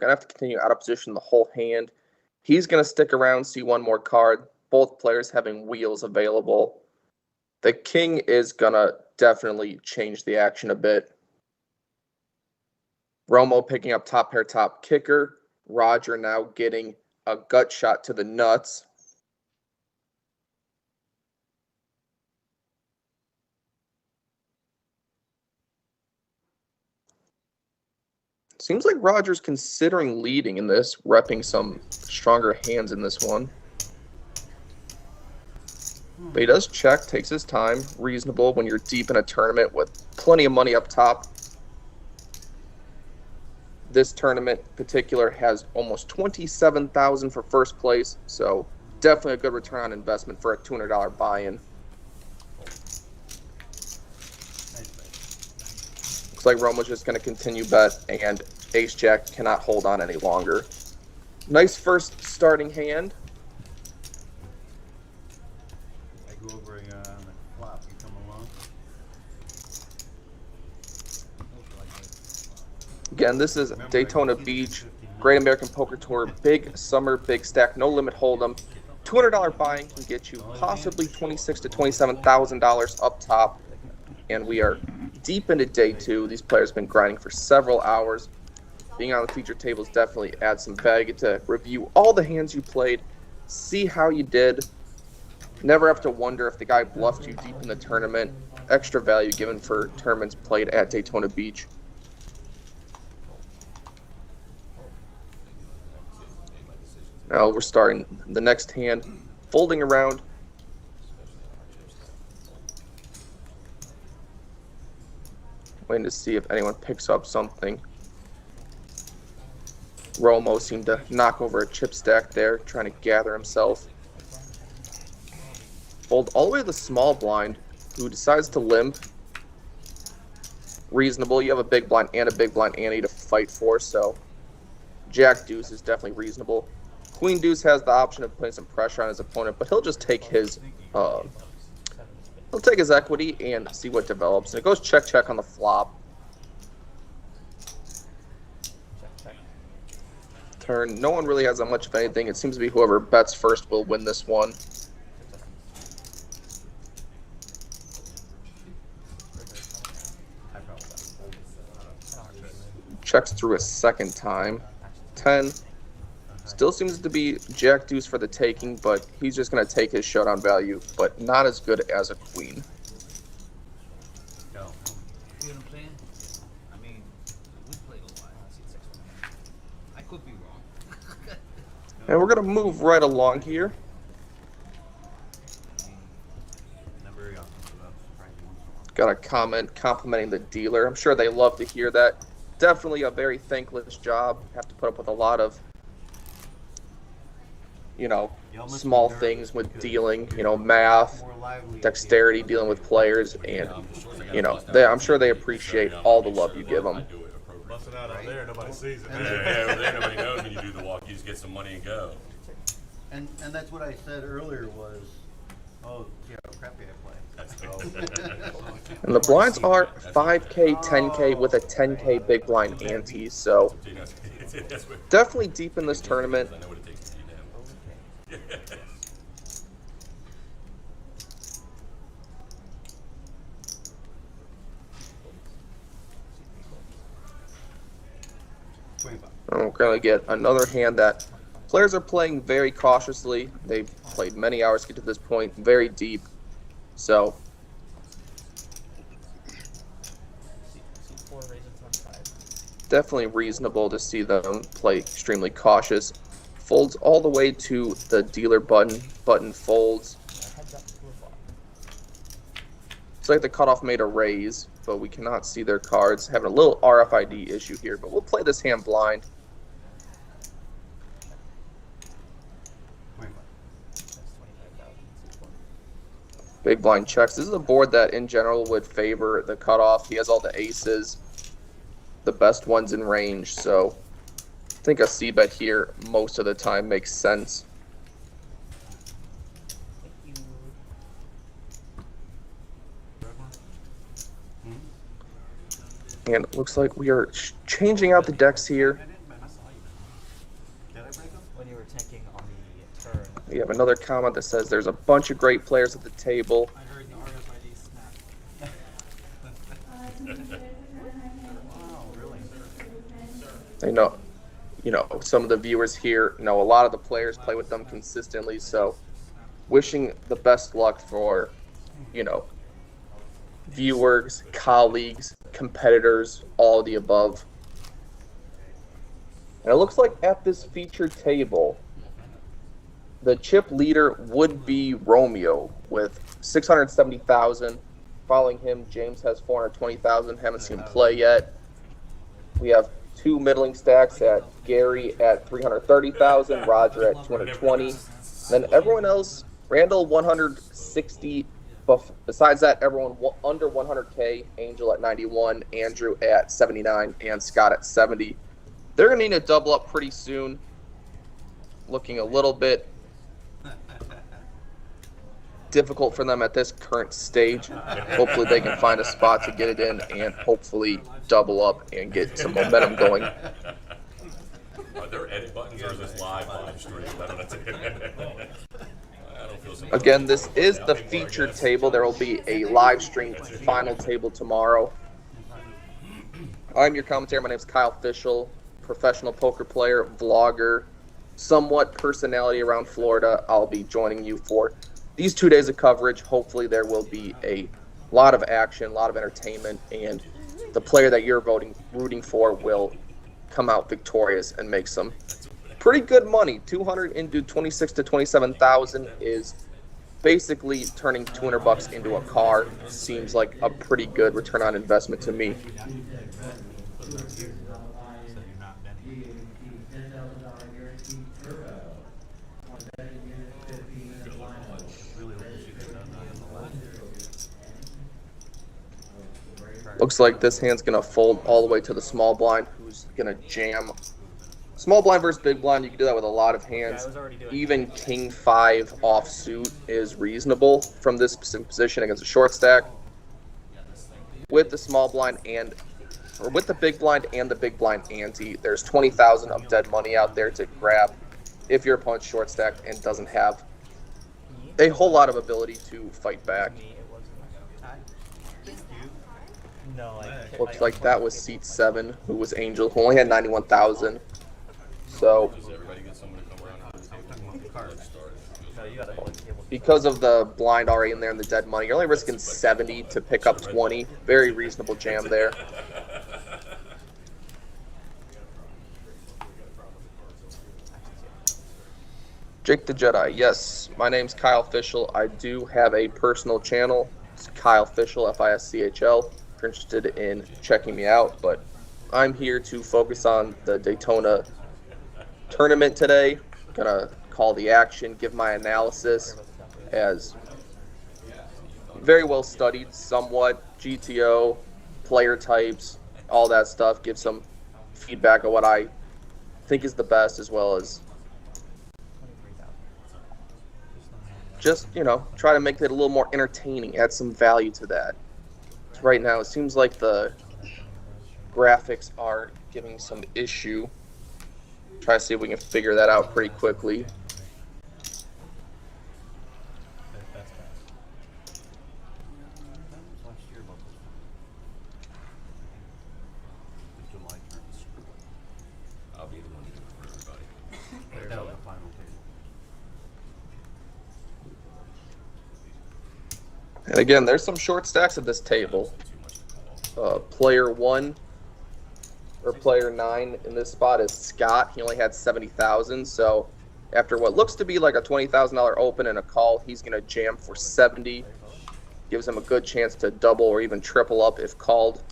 going to have to continue out of position the whole hand. He's going to stick around, see one more card. Both players having wheels available. The king is going to definitely change the action a bit. Romo picking up top pair, top kicker. Roger now getting a gut shot to the nuts. Seems like Roger's considering leading in this, repping some stronger hands in this one. But he does check, takes his time. Reasonable when you're deep in a tournament with plenty of money up top. This tournament in particular has almost $27,000 for first place, so definitely a good return on investment for a $200 buy-in. Looks like Romo's just going to continue bet, and Ace-Jack cannot hold on any longer. Nice first starting hand. I go over on the flop, you come along. Again, this is Daytona Beach, Great American Poker Tour, big summer, big stack, no limit hold'em. $200 buy-in can get you possibly $26,000 to $27,000 up top, and we are deep into day two. These players have been grinding for several hours. Being on the feature tables definitely adds some value to review all the hands you played, see how you did. Never have to wonder if the guy bluffed you deep in the tournament. Extra value given for tournaments played at Daytona Beach. Now we're starting the next hand, folding around. Waiting to see if anyone picks up something. Romo seemed to knock over a chip stack there, trying to gather himself. Fold all the way to the small blind, who decides to limp. Reasonable. You have a big blind and a big blind ante to fight for, so Jack Deuce is definitely reasonable. Queen Deuce has the option of putting some pressure on his opponent, but he'll just take his equity and see what develops. And it goes check check on the flop. Turn. No one really has that much of anything. It seems to be whoever bets first will win this one. Checks through a second time. 10. Still seems to be Jack Deuce for the taking, but he's just going to take his showdown value, but not as good as a queen. No. You know what I'm saying? I mean, we played a while. I could be wrong. And we're going to move right along here. Got a comment complimenting the dealer. I'm sure they love to hear that. Definitely a very thankless job. Have to put up with a lot of, small things with dealing, math, dexterity, dealing with players, and, I'm sure they appreciate all the love you give them. Busting out over there, nobody sees it. Yeah, over there, nobody knows when you do the walk. You just get some money and go. And that's what I said earlier was, oh, see how crappy I play. And the blinds are 5K, 10K with a 10K big blind ante, so definitely deep in this tournament. We're going to get another hand that players are playing very cautiously. They've played many hours to get to this point, very deep. So definitely reasonable to see them play extremely cautious. Folds all the way to the dealer button. Button folds. It's like the cutoff made a raise, but we cannot see their cards. Having a little RFID issue here, but we'll play this hand blind. Big blind checks. This is a board that in general would favor the cutoff. He has all the aces, the best ones in range, so I think a c-bet here most of the time makes sense. And it looks like we are changing out the decks here. We have another comment that says there's a bunch of great players at the table. I heard the RFID snap. Wow, really? They know, some of the viewers here know a lot of the players, play with them consistently. So wishing the best luck for, viewers, colleagues, competitors, all of the above. And it looks like at this featured table, the chip leader would be Romeo with 670,000. Following him, James has 420,000. Haven't seen him play yet. We have two middling stacks at Gary at 330,000, Roger at 220. Then everyone else, Randall 160. Besides that, everyone under 100K, Angel at 91, Andrew at 79, and Scott at 70. They're going to need to double up pretty soon. Looking a little bit difficult for them at this current stage. Hopefully they can find a spot to get it in and hopefully double up and get some momentum going. Are there edit buttons or is this live stream? I don't feel so. Again, this is the featured table. There will be a live stream final table tomorrow. I'm your commentator. My name is Kyle Fischel, professional poker player, vlogger, somewhat personality around Florida. I'll be joining you for these 2 days of coverage. Hopefully there will be a lot of action, a lot of entertainment, and the player that you're rooting for will come out victorious and make some pretty good money. 200 into 26 to 27,000 is basically turning $200 into a car. Seems like a pretty good return on investment to me. Looks like this hand's going to fold all the way to the small blind, who's going to jam. Small blind versus big blind, you can do that with a lot of hands. Even king 5 offsuit is reasonable from this specific position against a short stack. With the small blind with the big blind and the big blind ante, there's 20,000 of dead money out there to grab if your opponent's short stacked and doesn't have a whole lot of ability to fight back. Looks like that was seat 7, who was Angel, who only had 91,000. So, because of the blind already in there and the dead money, you're only risking 70 to pick up 20. Very reasonable jam there. Jake the Jedi. Yes, my name's Kyle Fischel. I do have a personal channel. It's Kyle Fischel, Fischl. If you're interested in checking me out, but I'm here to focus on the Daytona tournament today. I'm gonna call the action, give my analysis as very well studied, somewhat GTO, player types, all that stuff. Give some feedback on what I think is the best, as well as just, try to make it a little more entertaining, add some value to that. Right now, it seems like the graphics are giving some issue. Try to see if we can figure that out pretty quickly. I'll be the one to do it for everybody. And again, there's some short stacks at this table. Player 1 or player 9 in this spot is Scott. He only had 70,000, so after what looks to be like a $20,000 open and a call, he's going to jam for 70. Gives him a good chance to double or even triple up if called.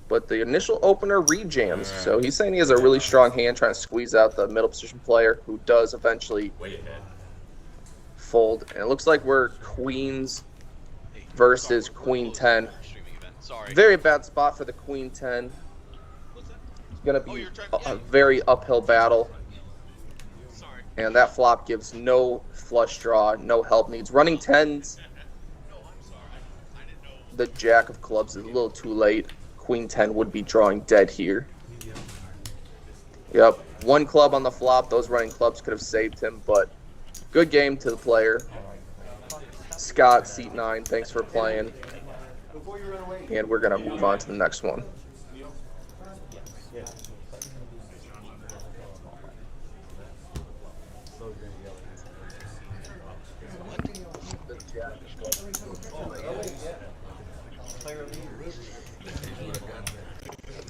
But the initial opener rejams, so he's saying he has a really strong hand trying to squeeze out the middle position player, who does eventually fold. And it looks like we're queens versus queen 10. Very bad spot for the queen 10. It's going to be a very uphill battle. And that flop gives no flush draw, no help needs. Running 10s, the jack of clubs is a little too late. Queen 10 would be drawing dead here. Yep. One club on the flop. Those running clubs could have saved him, but good game to the player. Scott, seat 9, thanks for playing. And we're going to move on to the next one.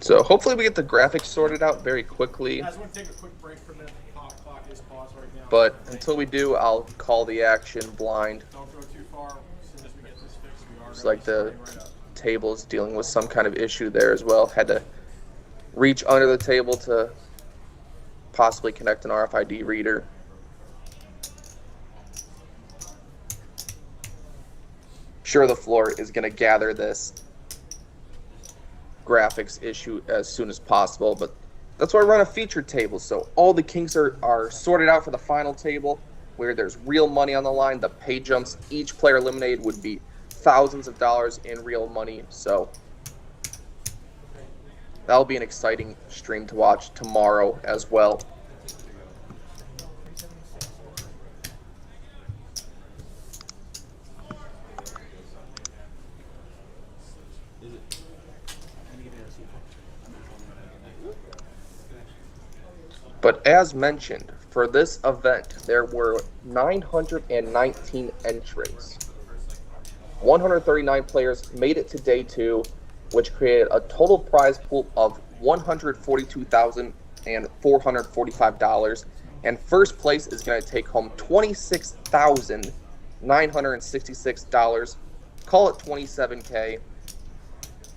So hopefully we get the graphics sorted out very quickly. But until we do, I'll call the action blind. Looks like the table's dealing with some kind of issue there as well. Had to reach under the table to possibly connect an RFID reader. Sure, the floor is going to gather this graphics issue as soon as possible, but that's why I run a featured table, so all the kinks are sorted out for the final table where there's real money on the line. The pay jumps each player eliminated would be thousands of dollars in real money, so that'll be an exciting stream to watch tomorrow as well. But as mentioned, for this event, there were 919 entrants. 139 players made it to day 2, which created a total prize pool of $142,445. And first place is going to take home $26,966. Call it $27K.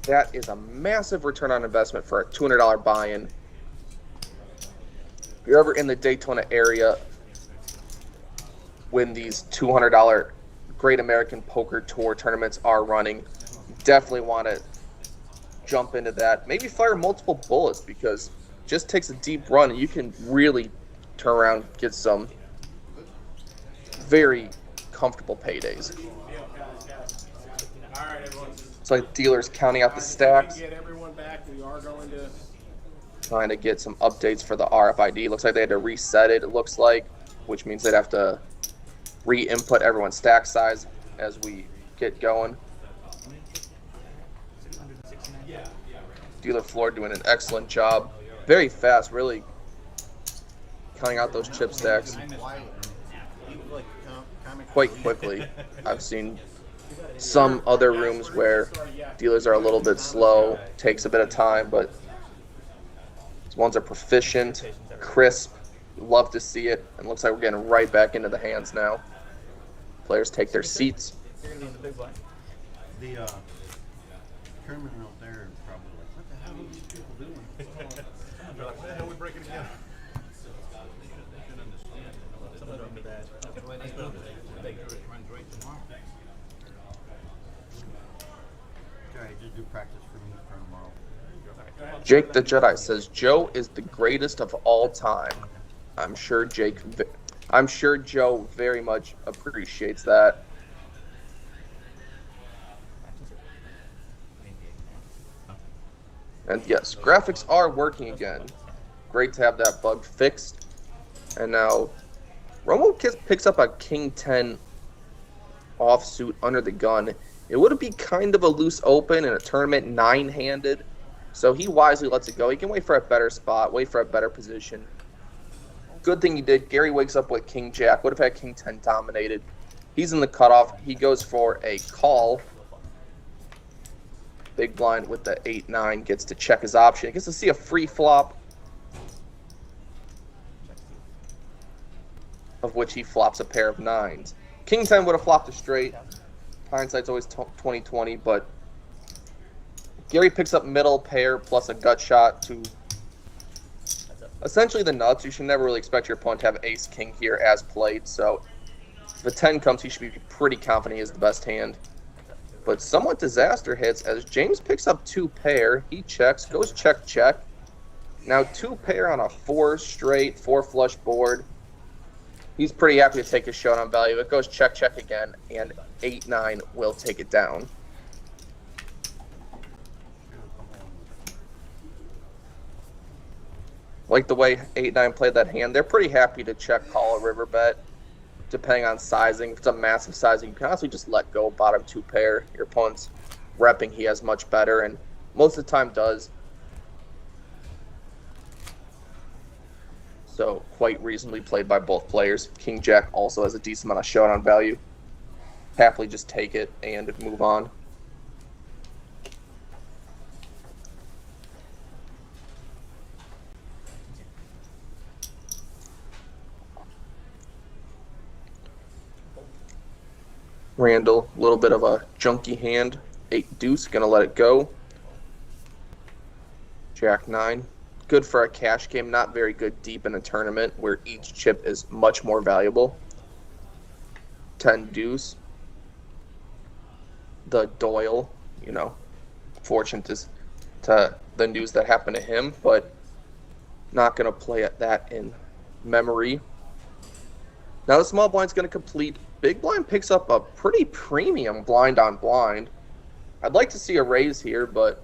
That is a massive return on investment for a $200 buy-in. If you're ever in the Daytona area when these $200 Great American Poker Tour tournaments are running, definitely want to jump into that. Maybe fire multiple bullets, because it just takes a deep run and you can really turn around and get some very comfortable paydays. It's like dealers counting out the stacks. Trying to get some updates for the RFID. Looks like they had to reset it, looks like, which means they'd have to re-input everyone's stack size as we get going. Dealer floor doing an excellent job. Very fast, really counting out those chip stacks quite quickly. I've seen some other rooms where dealers are a little bit slow, takes a bit of time, but these ones are proficient, crisp, love to see it, and looks like we're getting right back into the hands now. Players take their seats. The tournament out there is probably like, what the hell are these people doing? They're like, what the hell are we breaking again? Alright, just do practice for me for tomorrow. Jake the Jedi says Joe is the greatest of all time. I'm sure Joe very much appreciates that. And yes, graphics are working again. Great to have that bug fixed. And now Romo picks up a King 10 offsuit under the gun. It would be kind of a loose open in a tournament 9-handed. So he wisely lets it go. He can wait for a better spot, wait for a better position. Good thing he did. Gary wakes up with King Jack. Would have had King 10 dominated. He's in the cutoff. He goes for a call. Big blind with the 8-9 gets to check his option. He gets to see a free flop, of which he flops a pair of 9s. King 10 would have flopped a straight. Hindsight's always 20/20, but Gary picks up middle pair plus a gut shot to essentially the nuts. You should never really expect your opponent to have ace king here as played, so if a 10 comes, he should be pretty confident he is the best hand. But somewhat disaster hits as James picks up 2 pair. He checks, goes check, check. Now 2 pair on a 4 straight, 4 flush board. He's pretty happy to take his showdown value. It goes check, check again, and 8-9 will take it down. Like the way 8-9 played that hand, they're pretty happy to check call a river bet, depending on sizing. If it's a massive sizing, you can honestly just let go bottom 2 pair. Your opponent's repping he has much better, and most of the time does. So quite reasonably played by both players. King Jack also has a decent amount of showdown value. Happily just take it and move on. Randall, a little bit of a junky hand. 8 deuce, gonna let it go. Jack 9. Good for a cash game, not very good deep in a tournament where each chip is much more valuable. 10 deuce. The Doyle, you know, fortunate to the news that happened to him, but not going to play at that in memory. Now the small blind's going to complete. Big blind picks up a pretty premium blind on blind. I'd like to see a raise here, but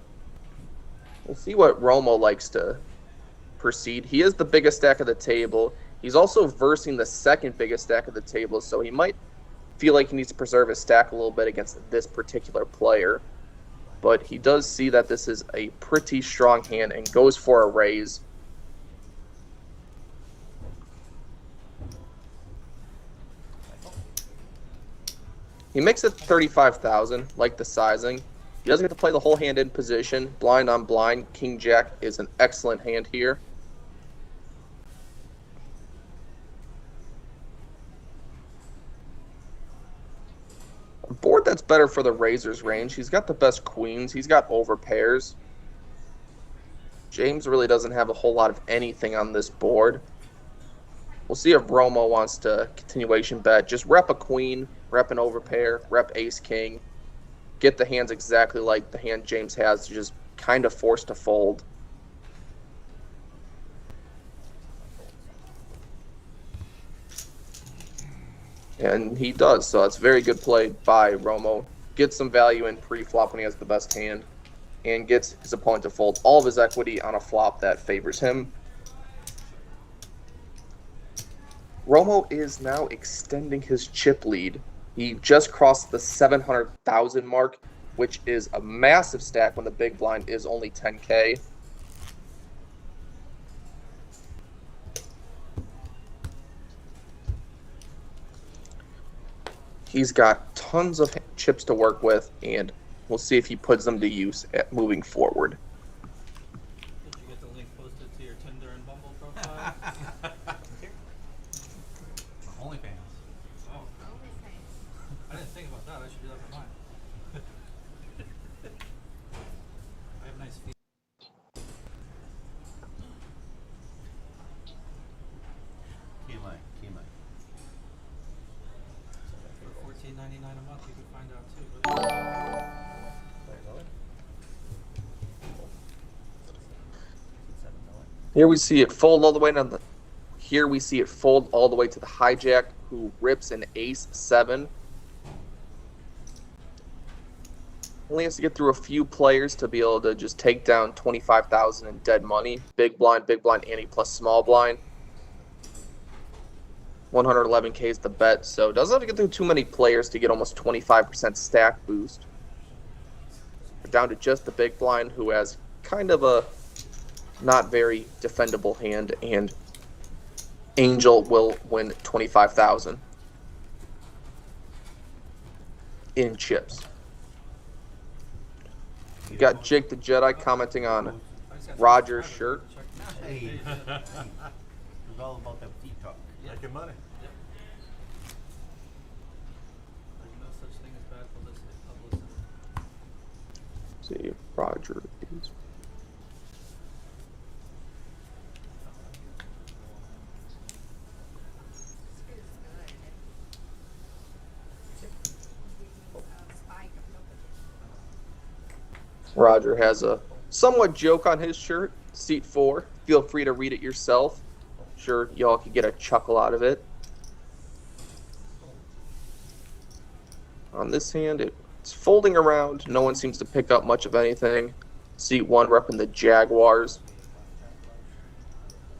we'll see what Romo likes to proceed. He is the biggest stack of the table. He's also versing the second biggest stack of the table, so he might feel like he needs to preserve his stack a little bit against this particular player. But he does see that this is a pretty strong hand and goes for a raise. He makes it 35,000, like the sizing. He doesn't get to play the whole hand in position. Blind on blind, King Jack is an excellent hand here. A board that's better for the raiser's range. He's got the best queens. He's got over pairs. James really doesn't have a whole lot of anything on this board. We'll see if Romo wants to continuation bet. Just rep a queen, rep an overpair, rep ace-king. Get the hands exactly like the hand James has, just kind of forced to fold. And he does, so that's very good play by Romo. Gets some value in pre-flop when he has the best hand, and gets his opponent to fold all of his equity on a flop that favors him. Romo is now extending his chip lead. He just crossed the 700,000 mark, which is a massive stack when the big blind is only 10K. He's got tons of chips to work with, and we'll see if he puts them to use moving forward. Did you get the link posted to your Tinder and Bumble profile? OnlyFans. Oh, I didn't think about that. I should do that for mine. I have nice feet. Key line. For $14.99 a month, you can find out too. Here we see it fold all the way down the. Here we see it fold all the way to the hijack, who rips an ace-7. Only has to get through a few players to be able to just take down 25,000 in dead money. Big blind, ante plus small blind. 111K is the bet, so doesn't have to get through too many players to get almost 25% stack boost. We're down to just the big blind, who has kind of a not very defendable hand, and Angel will win 25,000 in chips. You got Jake the Jedi commenting on Roger's shirt. Hey. It's all about that tea talk. Making money. There's no such thing as bad publicity. See, Roger is. Roger has a somewhat joke on his shirt, seat 4. Feel free to read it yourself. Sure, y'all could get a chuckle out of it. On this hand, it's folding around. No one seems to pick up much of anything. Seat 1 repping the Jaguars.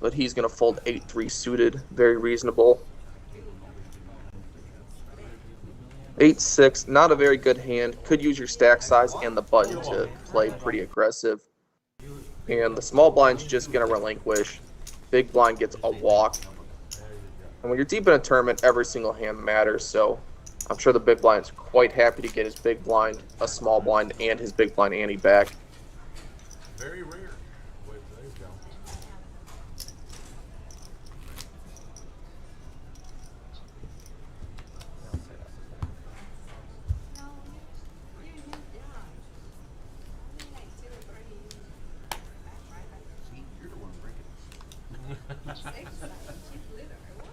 but he's going to fold 8-3 suited. Very reasonable. 8-6, not a very good hand. Could use your stack size and the button to play pretty aggressive. And the small blind's just going to relinquish. Big blind gets a walk. And when you're deep in a tournament, every single hand matters. So I'm sure the big blind's quite happy to get his big blind, a small blind, and his big blind ante back. Very rare. Wait, there you go. See, you're the one breaking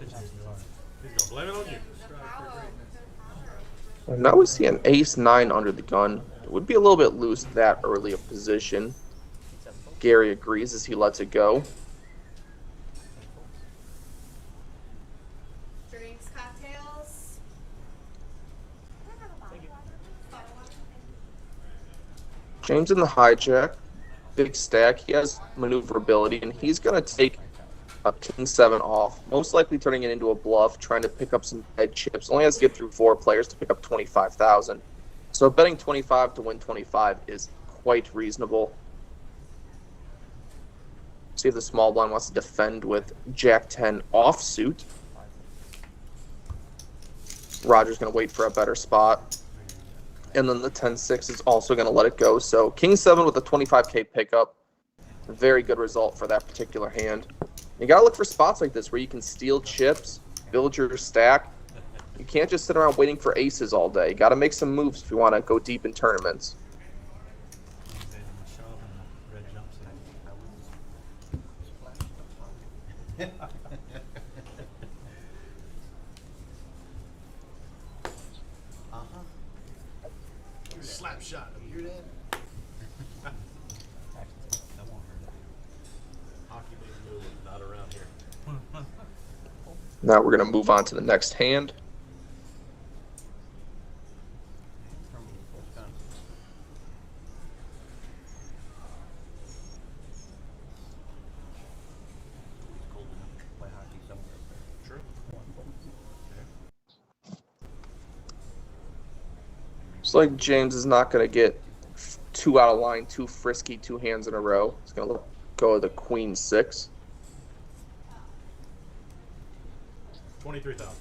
He's gonna blame it on you. And now we see an ace-9 under the gun. It would be a little bit loose that early a position. Gary agrees as he lets it go. Drinks, cocktails. James in the hijack. Big stack. He has maneuverability, and he's going to take a king-7 off, most likely turning it into a bluff, trying to pick up some dead chips. Only has to get through 4 players to pick up 25,000. So betting 25 to win 25 is quite reasonable. See if the small blind wants to defend with Jack-10 offsuit. Roger's going to wait for a better spot. And then the 10-6 is also going to let it go. So king-7 with a 25K pickup. Very good result for that particular hand. You got to look for spots like this where you can steal chips, build your stack. You can't just sit around waiting for aces all day. You got to make some moves if you want to go deep in tournaments. Slap shot. You hear that? That won't hurt. Hockey big move, not around here. Now we're going to move on to the next hand. Play hockey somewhere up there. True. Looks like James is not going to get 2 out of line, too frisky, 2 hands in a row. He's going to go with the queen-6. 23,000.